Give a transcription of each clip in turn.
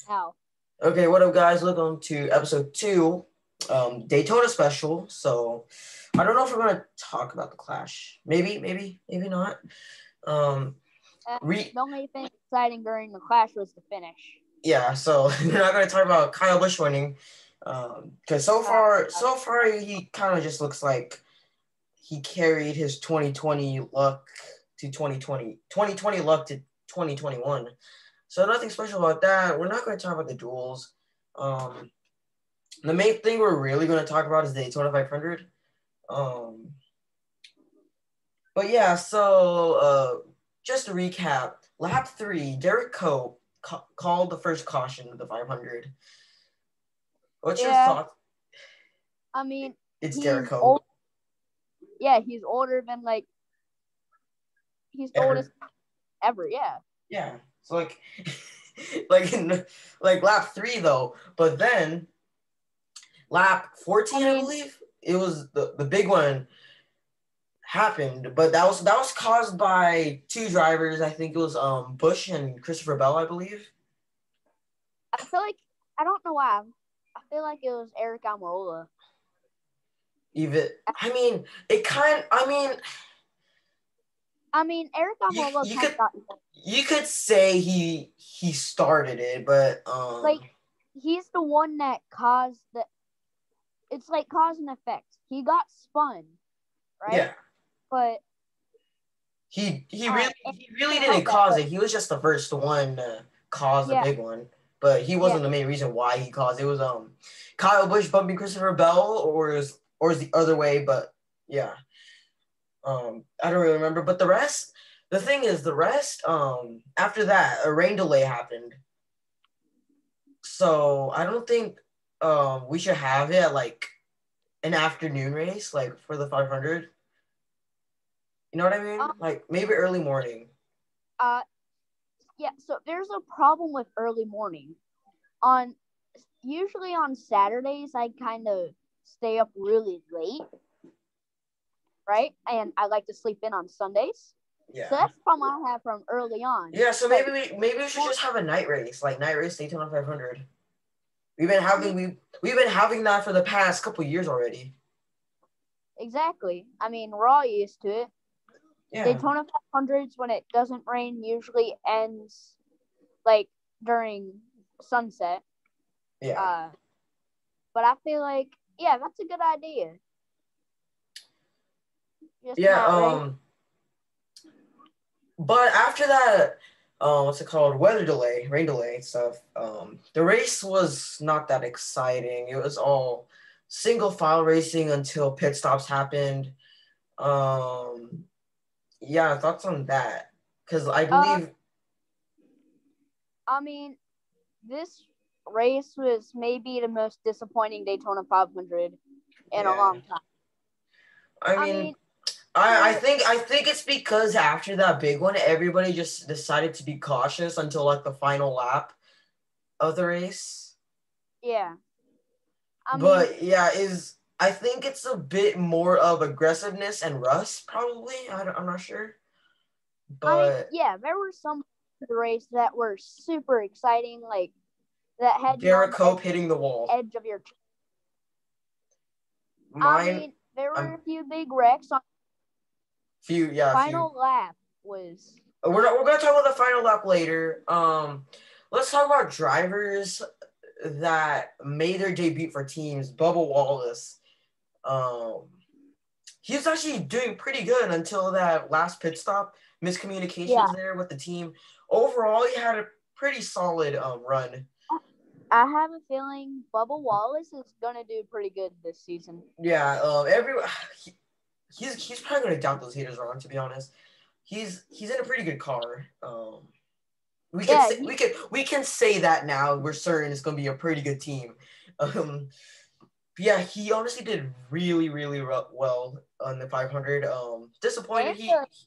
How? Okay, what up, guys? Welcome to episode 2, Daytona special. So, I don't know if we're gonna talk about the Clash. Maybe not. The only thing exciting during the Clash was the finish. Yeah. So we're not gonna talk about Kyle Busch winning, because so far he kind of just looks like he carried his 2020 luck to 2020 luck to 2021. So nothing special about that. We're not going to talk about the duels. The main thing we're really going to talk about is the Daytona 500. But yeah, so just to recap, lap 3, Derek Cope called the first caution of the 500. What's your thought? I mean, it's Derek Cope. Yeah, he's older than he's the oldest ever. Yeah. Yeah. So like lap 3 though, but then lap 14, I believe it was the big one happened, but that was caused by two drivers. I think it was Busch and Christopher Bell, I believe. I feel like I don't know why. I feel like it was Eric Almirola. Even Eric Almirola you could say he started it, but he's the one that caused the. It's like cause and effect. He got spun, right? Yeah. But he really didn't cause it. He was just the first one to cause the big one, but he wasn't the main reason why he caused it. It was Kyle Busch bumping Christopher Bell, or it was the other way. But yeah, I don't really remember. But the rest after that, a rain delay happened. So I don't think we should have it at like an afternoon race, like for the 500. You know what I mean? Like maybe early morning. Yeah. So there's a problem with early morning. Usually on Saturdays, I kind of stay up really late, right? And I like to sleep in on Sundays. Yeah. So that's the problem I have from early on. Yeah. So maybe we should just have a night race, like night race Daytona 500. We've been having that for the past couple years already. Exactly. I mean, we're all used to it. Yeah. Daytona 500s, when it doesn't rain, usually ends like during sunset. Yeah. But I feel like, that's a good idea. But after that, what's it called? Rain delay stuff. The race was not that exciting. It was all single file racing until pit stops happened. Yeah, thoughts on that? Because I believe. This race was maybe the most disappointing Daytona 500 in a long time. I think it's because after that big one, everybody just decided to be cautious until like the final lap of the race. Yeah. I think it's a bit more of aggressiveness and rust, probably. I'm not sure. But there were some races that were super exciting, like that had Derek Cope hitting the wall. Edge of your. There were a few big wrecks on. Final lap was. We're gonna talk about the final lap later. Let's talk about drivers that made their debut for teams. Bubba Wallace. He was actually doing pretty good until that last pit stop. Miscommunications there with the team. Overall, he had a pretty solid run. I have a feeling Bubba Wallace is gonna do pretty good this season. Yeah, he's probably gonna doubt those haters wrong. To be honest, he's in a pretty good car. We can say that now. We're certain it's gonna be a pretty good team. Yeah, he honestly did really, really well on the 500. Disappointed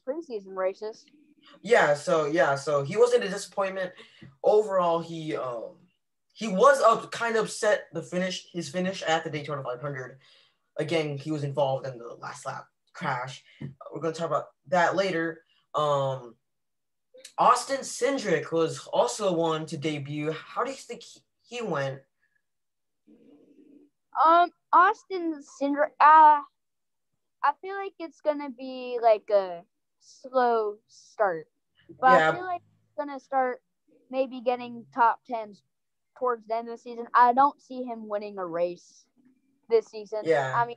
preseason races. So he wasn't a disappointment. Overall, he was kind of upset his finish at the Daytona 500. Again, he was involved in the last lap crash. We're gonna talk about that later. Austin Cindric was also one to debut. How do you think he went? Austin Cinder. I feel like it's gonna be like a slow start, but I feel like it's gonna start maybe getting top 10s towards the end of the season. I don't see him winning a race this season. Yeah. I mean,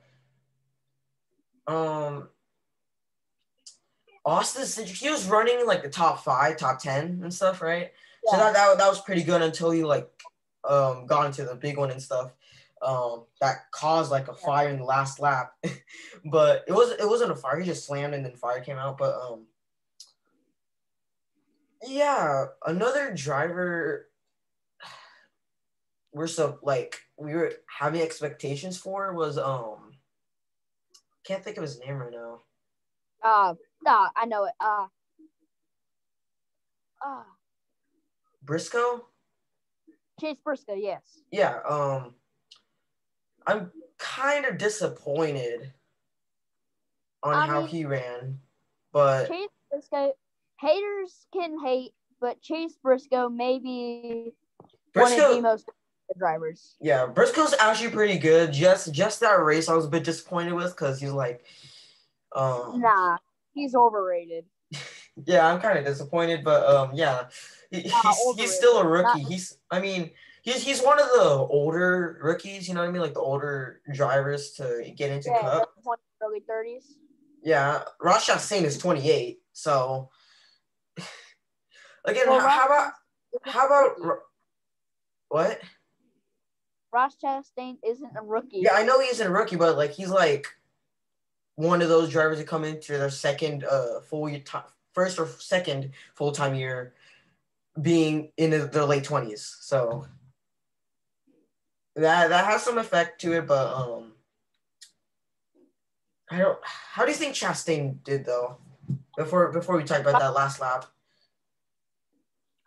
Austin Cindric, he was running in like the top 5, top 10 and stuff, right? Yeah. So that was pretty good until he like got into the big one and stuff. That caused like a fire in the last lap. But it wasn't a fire, he just slammed and then fire came out. But yeah, another driver we were having expectations for was can't think of his name right now. No, I know it. Briscoe? Chase Briscoe, yes. Yeah, I'm kind of disappointed on how he ran, but Chase Briscoe, haters can hate, but Chase Briscoe may be one of the most drivers. Yeah, Briscoe's actually pretty good. Just that race I was a bit disappointed with because he's like, nah, he's overrated. Yeah, I'm kind of disappointed, but yeah, he's still a rookie. He's one of the older rookies. You know what I mean? Like the older drivers to get into Cup. Early 30s. Yeah, Ross Chastain is 28. So again, how about what? Ross Chastain isn't a rookie. Yeah, I know he isn't a rookie, but like he's like one of those drivers that come into their second first or second full-time year being in their late 20s. So that has some effect to it, but how do you think Chastain did though? Before we talk about that last lap.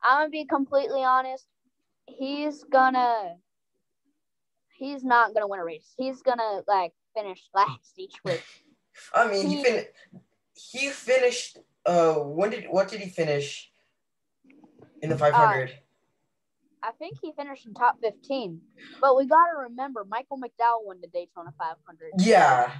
I'm gonna be completely honest. He's not gonna win a race. He's gonna like finish last each race. I mean, he finished. What did he finish in the 500? I think he finished in top 15. But we gotta remember, Michael McDowell won the Daytona 500. Yeah.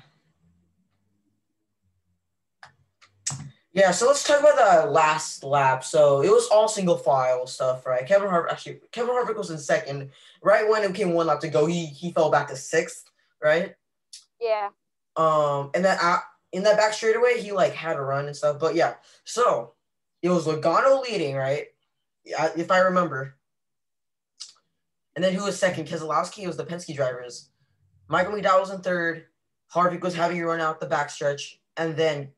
Yeah, so let's talk about the last lap. So it was all single file stuff, right? Kevin Harvick was in second. Right when it came one lap to go, he fell back to sixth, right? Yeah. And then in that back straightaway, he like had a run and stuff. But yeah, so it was Logano leading, right? If I remember. And then who was second? Keselowski. It was the Penske drivers. Michael McDowell was in third. Harvick was having a run out the backstretch, and then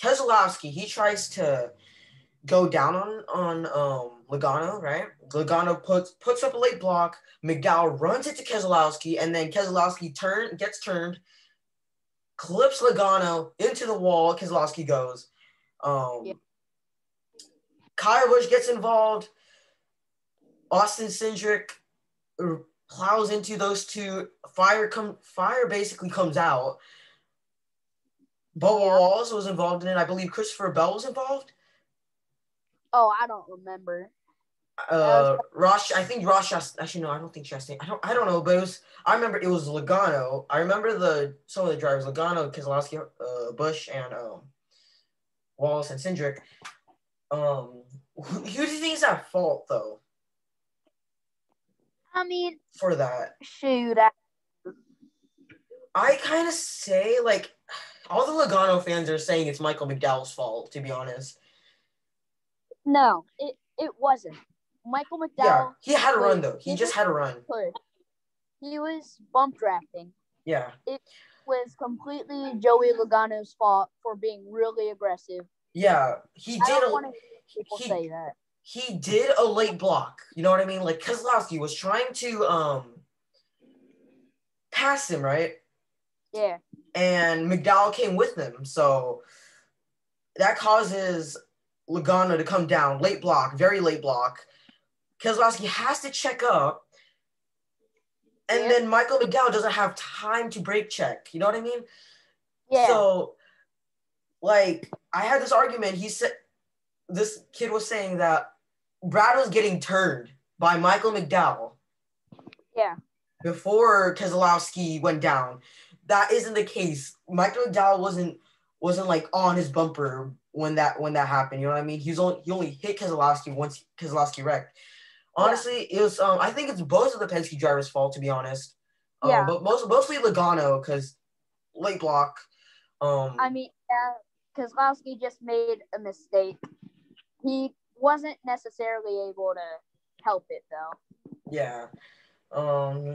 Keselowski, he tries to go down on Logano, right? Logano puts up a late block. McDowell runs into Keselowski, and then Keselowski gets turned, clips Logano into the wall. Keselowski goes. Kyle Busch gets involved. Austin Cindric plows into those two. Fire basically comes out. Bubba Wallace was involved in it. I believe Christopher Bell was involved. Oh, I don't remember. Ross. I think Ross. Actually, no, I don't think Chastain. I don't know, but I remember it was Logano. I remember some of the drivers: Logano, Keselowski, Busch, and Wallace and Cindric. Who do you think is at fault though? I mean, for that, shoot. I kind of say like all the Logano fans are saying it's Michael McDowell's fault. To be honest, no, it wasn't. Michael McDowell. Yeah, he had a run though. He just had a run. He was bump drafting. Yeah. It was completely Joey Logano's fault for being really aggressive. Yeah, he did. I don't want to hear people say that. He did a late block. You know what I mean? Like Keselowski was trying to pass him, right? Yeah. And McDowell came with him, so that causes Logano to come down. Late block, very late block. Keselowski has to check up. And then Michael McDowell doesn't have time to brake check. You know what I mean? Yeah. So, like, I had this argument. He said this kid was saying that Brad was getting turned by Michael McDowell. Yeah. Before Keselowski went down. That isn't the case. Michael McDowell wasn't like on his bumper when that happened. You know what I mean? He only hit Keselowski once Keselowski wrecked. Honestly, it was I think it's both of the Penske drivers' fault, to be honest. Yeah. But mostly Logano, because late block. I mean, Keselowski just made a mistake. He wasn't necessarily able to help it though. Yeah.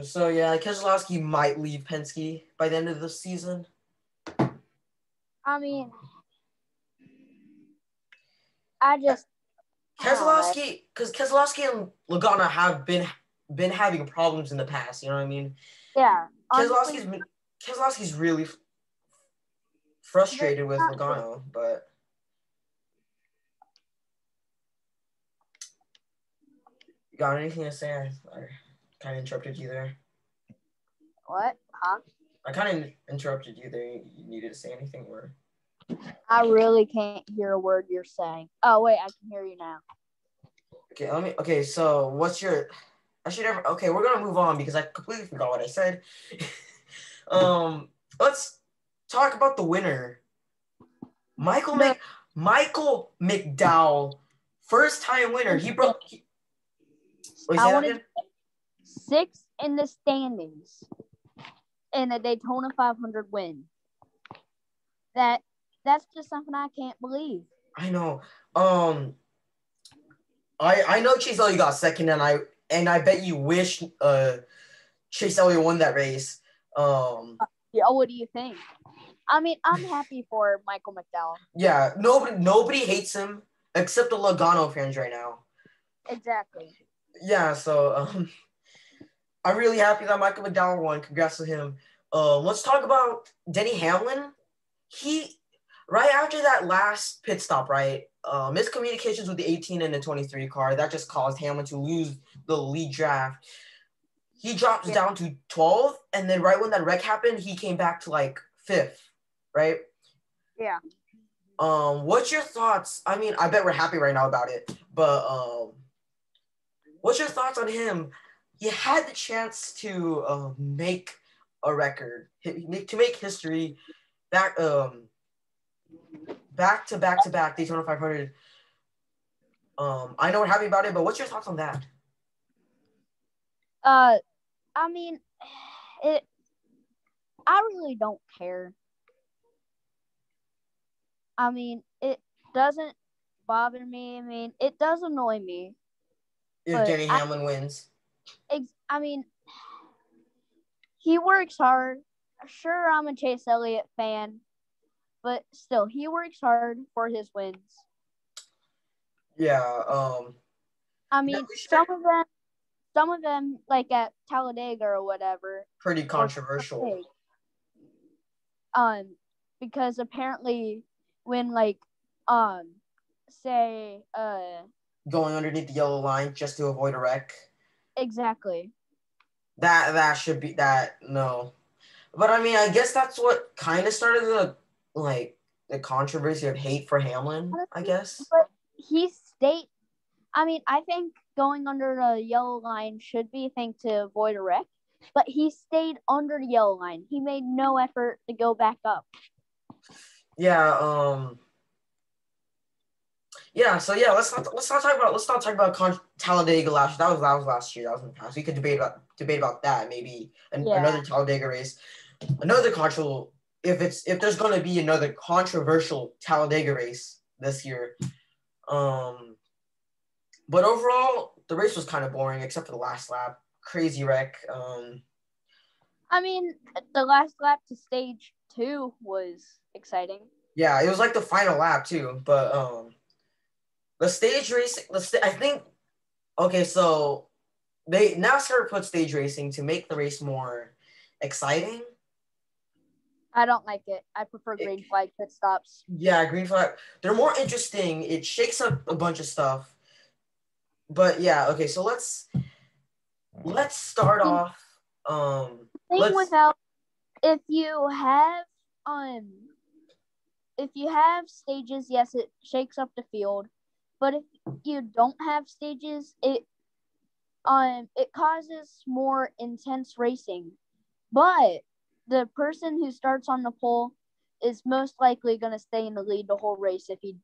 So yeah, Keselowski might leave Penske by the end of the season. I mean, I just Keselowski, because Keselowski and Logano have been having problems in the past. You know what I mean? Yeah. Keselowski's really frustrated with Logano, but you got anything to say? I kind of interrupted you there. What? Huh? I kind of interrupted you there. You needed to say anything, or? I really can't hear a word you're saying. Oh wait, I can hear you now. Okay, so what's your? Okay, we're gonna move on because I completely forgot what I said. Let's talk about the winner. Michael McDowell, first time winner. He broke. I wanted 6th in the standings in a Daytona 500 win. That's just something I can't believe. I know. I know Chase Elliott got second, and I bet you wish Chase Elliott won that race. Yeah, what do you think? I mean, I'm happy for Michael McDowell. Yeah, nobody hates him except the Logano fans right now. Exactly. Yeah, so I'm really happy that Michael McDowell won. Congrats to him. Let's talk about Denny Hamlin. He right after that last pit stop, right? Miscommunications with the 18 and the 23 car that just caused Hamlin to lose the lead draft. He drops down to 12th, and then right when that wreck happened, he came back to like 5th, right? Yeah. What's your thoughts? I mean, I bet we're happy right now about it, but what's your thoughts on him? He had the chance to make a record, to make history, back to back Daytona 500. I know we're happy about it, but what's your thoughts on that? I mean, I really don't care. I mean, it doesn't bother me. I mean, it does annoy me. If Denny Hamlin wins. I mean, he works hard. Sure, I'm a Chase Elliott fan, but still, he works hard for his wins. Yeah. I mean, some of them, like at Talladega or whatever, pretty controversial. Because apparently, when say going underneath the yellow line just to avoid a wreck. Exactly. That should be that no, but I mean I guess that's what kind of started the controversy of hate for Hamlin. I guess. But he stayed. I mean, I think going under the yellow line should be a thing to avoid a wreck, but he stayed under the yellow line. He made no effort to go back up. Yeah. Yeah. So yeah, let's not talk about Talladega last year. That was last year. That was in the past. We could debate about that. Maybe another Talladega race, another controversial. If there's going to be another controversial Talladega race this year. But overall, the race was kind of boring except for the last lap. Crazy wreck. I mean, the last lap to stage 2 was exciting. Yeah, it was like the final lap too. But the stage racing, I think. Okay, so NASCAR put stage racing to make the race more exciting. I don't like it. I prefer green flag pit stops. Yeah, green flag. They're more interesting. It shakes up a bunch of stuff. But yeah, okay, so let's start off. If you have stages, yes, it shakes up the field. But if you don't have stages, it causes more intense racing. But the person who starts on the pole is most likely going to stay in the lead the whole race if he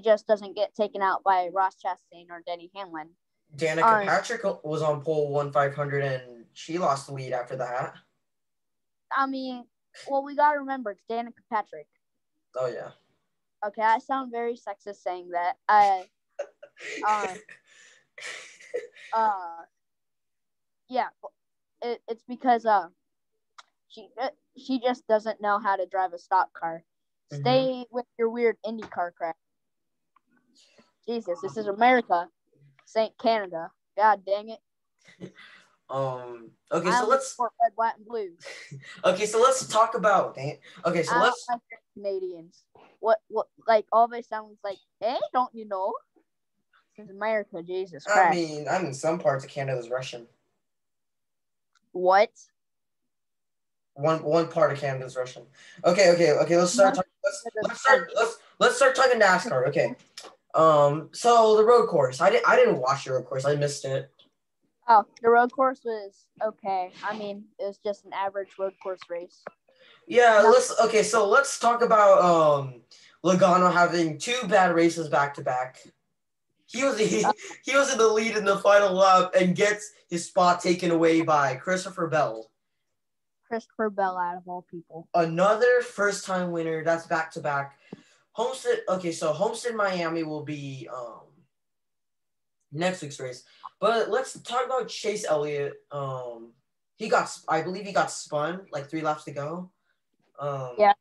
just doesn't get taken out by Ross Chastain or Denny Hamlin. Danica Patrick was on pole 1/500 and she lost the lead after that. I mean, well, we got to remember it's Danica Patrick. Oh, yeah. Okay, I sound very sexist saying that. Yeah, it's because she just doesn't know how to drive a stock car. Mm-hmm. Stay with your weird IndyCar crap. Jesus, this is America. This ain't Canada. God dang it. Okay, so let's support red, white, and blue. Okay, so let's talk about. Okay, so let's. Like Canadians. What? Like all they sound like. Hey, don't you know? This is America. Jesus Christ. I mean, some parts of Canada is Russian. What? One part of Canada is Russian. Okay. Let's start. Let's start talking NASCAR. Okay. So the road course. I didn't watch the road course. I missed it. Oh, the road course was okay. I mean, it was just an average road course race. Yeah, so let's talk about Logano having 2 bad races back to back. He was in the lead in the final lap and gets his spot taken away by Christopher Bell. Christopher Bell, out of all people. Another first-time winner. That's back to back. Homestead. Okay, so Homestead Miami will be next week's race. But let's talk about Chase Elliott. I believe he got spun like 3 laps to go. Yeah.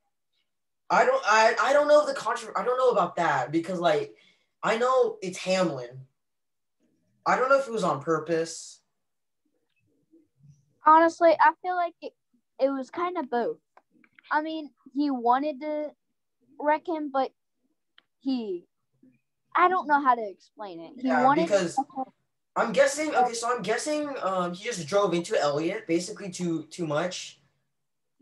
I don't know the controversy. I don't know about that because like I know it's Hamlin. I don't know if it was on purpose. Honestly, I feel like it was kind of both. I mean, he wanted to wreck him, but I don't know how to explain it. Because I'm guessing. Okay, so I'm guessing he just drove into Elliott basically too much.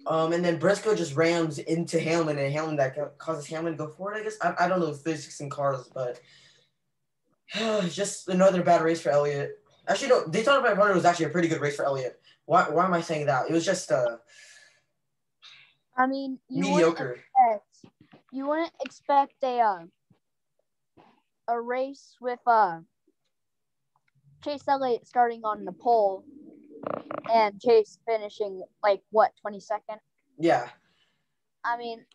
And then Briscoe just rams into Hamlin, and Hamlin that causes Hamlin to go forward. I guess I don't know physics in cars, but just another bad race for Elliott. Actually, no, Daytona 500 was actually a pretty good race for Elliott. Why am I saying that? It was just I mean, mediocre. You wouldn't expect a race with Chase Elliott starting on the pole and Chase finishing like what 22nd. Yeah. I mean,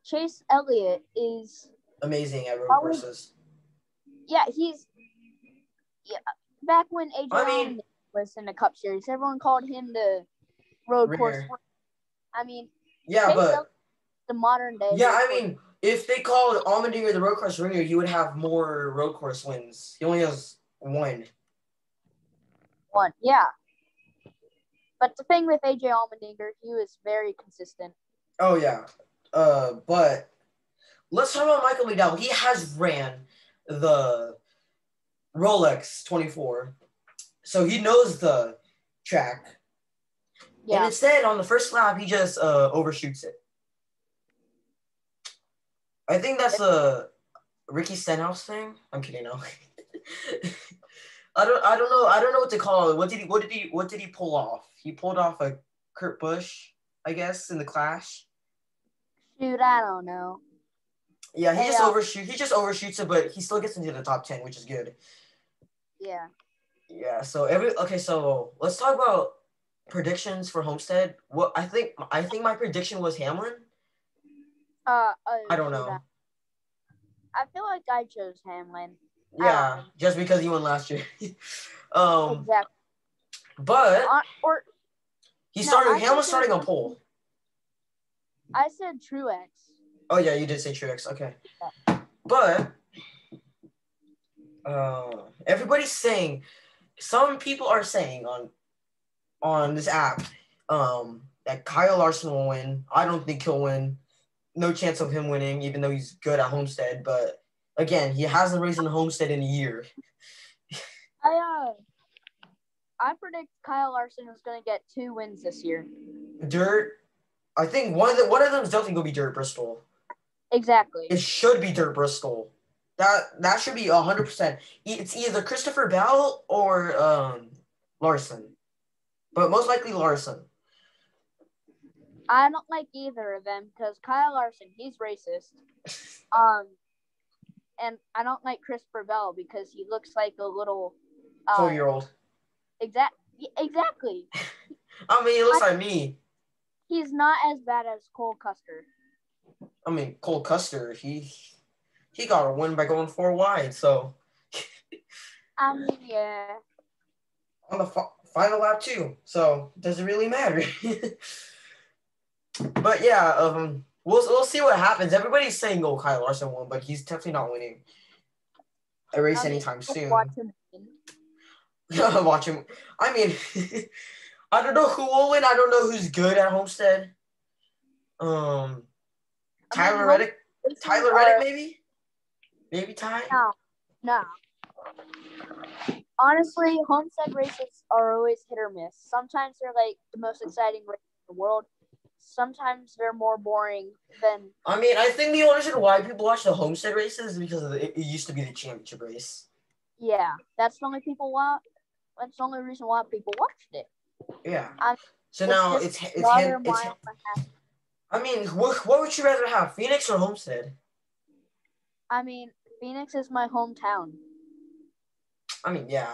Chase Elliott is amazing at road courses. Yeah, back when AJ was in the Cup Series, everyone called him the road course. I mean, yeah, but the modern day. Yeah, I mean, if they called Allmendinger the road course ringer, you would have more road course wins. He only has 1. Yeah. But the thing with AJ Allmendinger, he was very consistent. Oh yeah, but let's talk about Michael McDowell. He has ran the Rolex 24, so he knows the track. Yeah. And instead, on the first lap, he just overshoots it. I think that's a Ricky Stenhouse thing. I'm kidding, no. I don't know what to call it. What did he pull off? He pulled off a Kurt Busch, I guess, in the Clash. Shoot, I don't know. Yeah, he just overshoots it, but he still gets into the top 10, which is good. Yeah. Yeah. So so let's talk about predictions for Homestead. What I think my prediction was Hamlin. I don't know. I feel like I chose Hamlin. Yeah, just because he won last year. Exactly. But Hamlin's starting on pole. I said Truex. Oh yeah, you did say Truex. Okay. But everybody's saying, some people are saying on this app that Kyle Larson will win. I don't think he'll win. No chance of him winning, even though he's good at Homestead. But again, he hasn't raced in Homestead in a year. I predict Kyle Larson is going to get 2 wins this year. Dirt. I think one of them is definitely going to be Dirt Bristol. Exactly. It should be Dirt Bristol. That should be 100%. It's either Christopher Bell or Larson, but most likely Larson. I don't like either of them because Kyle Larson, he's racist. And I don't like Christopher Bell because he looks like a little 4-year-old. Exactly. I mean, he looks like me. He's not as bad as Cole Custer. I mean, Cole Custer, he got a win by going 4 wide, so. Yeah. On the final lap too, so does it really matter? But yeah, we'll see what happens. Everybody's saying, "Oh, Kyle Larson won," but he's definitely not winning a race anytime soon. Watch him win. Watch him. I mean, I don't know who will win. I don't know who's good at Homestead. Tyler Reddick. Tyler Reddick, maybe Ty. No. Honestly, Homestead races are always hit or miss. Sometimes they're like the most exciting race in the world. Sometimes they're more boring than. I mean, I think the only reason why people watch the Homestead races is because it used to be the championship race. Yeah, that's the only That's the only reason why people watched it. Yeah. So now it's. I mean, what would you rather have, Phoenix or Homestead? I mean, Phoenix is my hometown. I mean, yeah.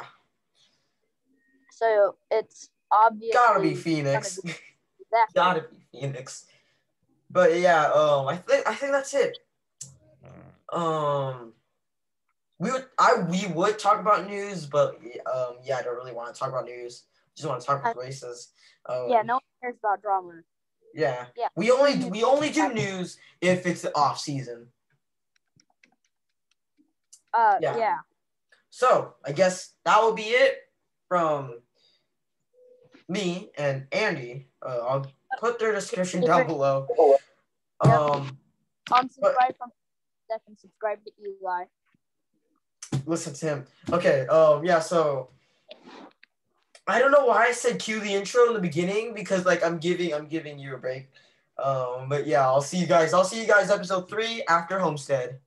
So it's obviously gotta be Phoenix. Gotta be Phoenix. But yeah, I think that's it. We would talk about news, but I don't really want to talk about news. Just want to talk about races. No one cares about drama. Yeah. We only do news if it's the off season. Yeah. So I guess that will be it from me and Andy. I'll put their description down below. Subscribe from Steph and subscribe to Eli. Listen to him. Okay. So I don't know why I said cue the intro in the beginning because like I'm giving you a break. But yeah, I'll see you guys episode 3 after Homestead.